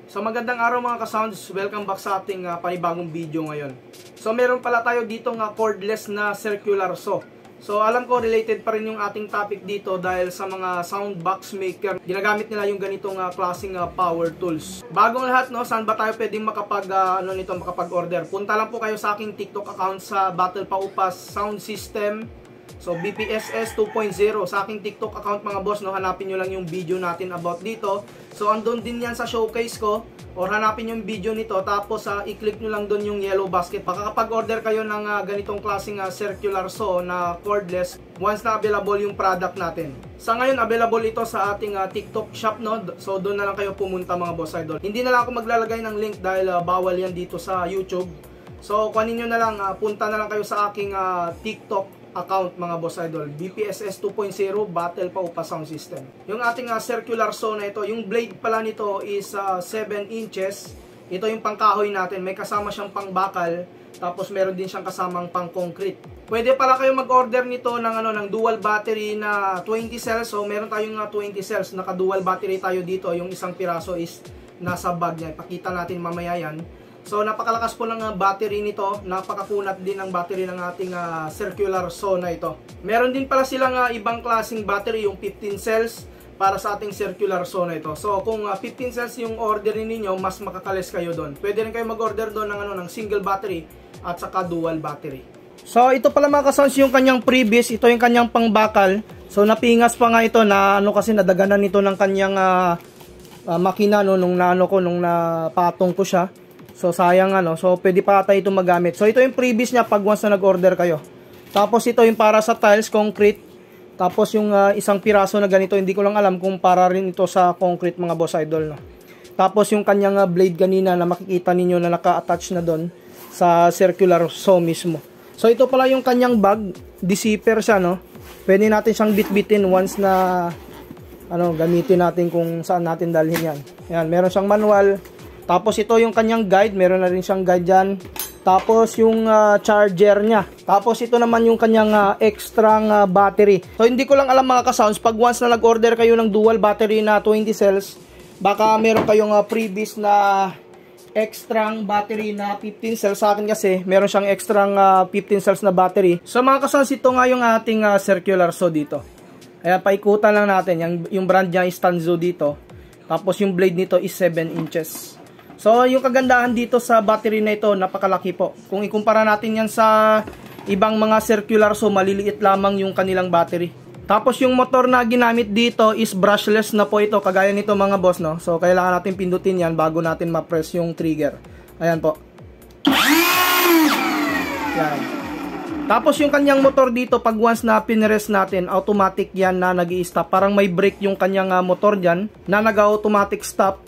So magandang araw mga ka-sounds, welcome back sa ating panibagong video ngayon. So meron pala tayo dito cordless na circular saw. So alam ko related pa rin yung ating topic dito dahil sa mga sound box maker, ginagamit nila yung ganitong klaseng power tools. Bagong lahat, no, saan ba tayo pwedeng makapag-order? Punta lang po kayo sa aking TikTok account sa Battle Paupas Sound System. So BPSS 2.0 sa aking TikTok account mga boss, no, hanapin nyo lang yung video natin about dito. So andun din yan sa showcase ko, or hanapin yung video nito, tapos i-click nyo lang doon yung yellow basket. Makakapag-order kayo ng ganitong klaseng circular saw na cordless once na available yung product natin. Sa ngayon available ito sa ating TikTok shop, no? So doon na lang kayo pumunta mga boss idol. Hindi na lang ako maglalagay ng link dahil bawal yan dito sa YouTube. So kunin nyo na lang, punta na lang kayo sa aking TikTok account mga boss idol, BPSS 2.0 Battle Paupas Sound System. Yung ating circular saw na ito, yung blade pala nito is 7 inches. Ito yung pangkahoy natin, may kasama siyang pangbakal, tapos meron din siyang kasamang pang concrete. Pwede pala kayo mag-order nito ng dual battery na 20 cells. So meron tayong 20 cells, naka dual battery tayo dito. Yung isang piraso is nasa bag niya, ipakita natin mamaya yan. So napakalakas po ng battery nito, napakakunat din ang battery ng ating circular saw na ito. Meron din pala silang ibang klaseng battery, yung 15 cells para sa ating circular saw na ito. So kung 15 cells yung orderin ninyo, mas makakalis kayo doon. Pwede rin kayo mag-order doon ng single battery at saka dual battery. So ito pala mga ka-sounds yung kanyang previous, ito yung kanyang pangbakal. So napingas pa nga ito na kasi nadaganan nito ng kanyang makina nung napatong ko siya. So sayang so pwede pa tayo ito magamit. So ito yung previous niya pag once na nag-order kayo. Tapos ito yung para sa tiles, concrete. Tapos yung isang piraso na ganito, hindi ko lang alam kung para rin ito sa concrete mga boss idol, no. Tapos yung kanyang blade kanina na makikita ninyo na naka-attach na doon sa circular saw mismo. So ito pala yung kanyang bag, di-zipper siya, no. Pwede natin siyang bit-bitin once na gamitin natin kung saan natin dalhin yan. Yan, meron siyang manual. Tapos ito yung kanyang guide, meron na rin siyang guide dyan. Tapos yung charger niya. Tapos ito naman yung kanyang extra battery. So hindi ko lang alam mga ka-sounds, pag once na nag-order kayo ng dual battery na 20 cells, baka meron kayong previous na extra battery na 15 cells. Sa akin kasi, meron siyang extra 15 cells na battery. So mga ka-sounds, ito nga yung ating circular saw dito. Ayan, paikutan lang natin. Yung brand niya is Tanzo dito. Tapos yung blade nito is 7 inches. So, yung kagandahan dito sa battery na ito, napakalaki po. Kung ikumpara natin yan sa ibang mga circular saw, maliliit lamang yung kanilang battery. Tapos yung motor na ginamit dito is brushless na po ito, kagaya nito mga boss, no? So, kailangan natin pindutin yan bago natin ma-press yung trigger. Ayan po. Yan. Tapos yung kanyang motor dito, pag once na pinrest natin, automatic yan na nag-i-stop. Parang may brake yung kanyang motor dyan, na nag-automatic stop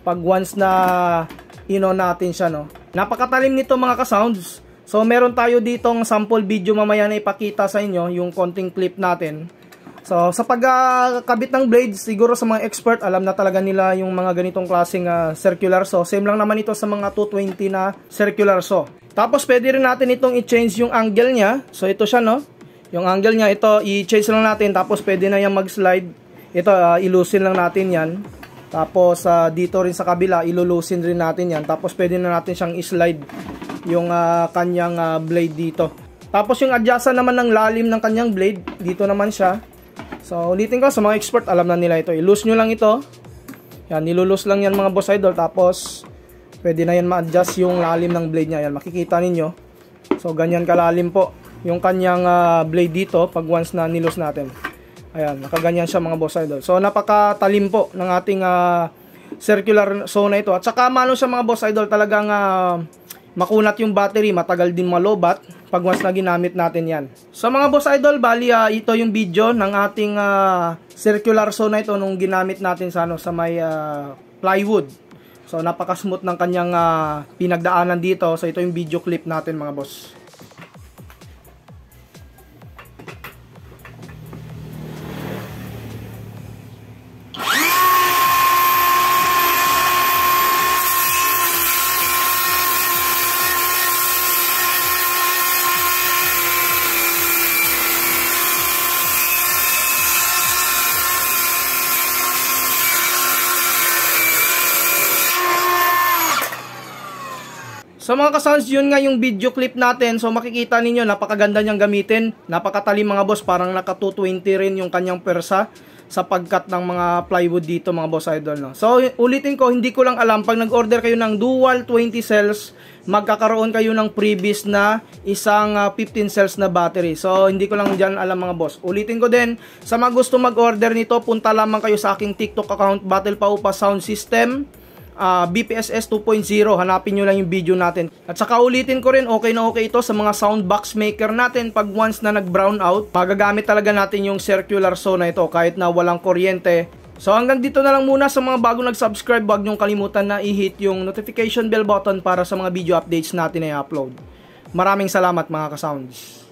pag once na natin siya, no. Napakatalim nito mga ka-sounds. So meron tayo ditong sample video mamaya na ipakita sa inyo, yung konting clip natin. So sa pagkabit ng blades, siguro sa mga expert, alam na talaga nila yung mga ganitong klaseng circular saw. Same lang naman ito sa mga 220 na circular saw. Tapos pwede rin natin itong i-change yung angle niya. So ito siya, no. Yung angle niya, ito i-change lang natin. Tapos pwede na yung mag-slide. Ito, ilusin lang natin yan. Tapos dito rin sa kabila, ilulusin rin natin yan. Tapos pwede na natin siyang i-slide yung kanyang blade dito. Tapos yung adjustan naman ng lalim ng kanyang blade, dito naman siya. So ulitin ko, sa mga expert, alam na nila ito. I-loose nyo lang ito. Yan, nilulose lang yan mga boss idol. Tapos pwede na yan ma-adjust yung lalim ng blade niya. Yan, makikita ninyo. So ganyan kalalim po yung kanyang blade dito pag once na nilose natin. Ayan, nakaganyan siya mga boss idol. So napakatalim po ng ating circular saw na ito. At saka mano siya mga boss idol, talagang makunat yung battery, matagal din malobat pag once na ginamit natin yan. So mga boss idol, bali ito yung video ng ating circular saw na ito nung ginamit natin sa may plywood. So napaka-smooth ng kanyang pinagdaanan dito. So ito yung video clip natin mga boss. So mga ka-sounds, yun nga yung video clip natin. So makikita ninyo, napakaganda niyang gamitin. Napakatalim mga boss, parang naka 220 rin yung kanyang persa sa pagkat ng mga plywood dito mga boss idol, no? So ulitin ko, hindi ko lang alam, pag nag-order kayo ng dual 20 cells, magkakaroon kayo ng previous na isang 15 cells na battery. So hindi ko lang dyan alam mga boss. Ulitin ko din, sa mga gusto mag-order nito, punta lamang kayo sa aking TikTok account, Battle Paupa Sound System, BPSS 2.0, hanapin nyo lang yung video natin. At saka ulitin ko rin, okay na okay ito sa mga sound box maker natin. Pag once na nag-brown out, magagamit talaga natin yung circular saw na ito kahit na walang kuryente. So hanggang dito na lang muna. Sa mga bago nag-subscribe, huwag nyong kalimutan na i-hit yung notification bell button para sa mga video updates natin na i-upload. Maraming salamat mga ka-sounds.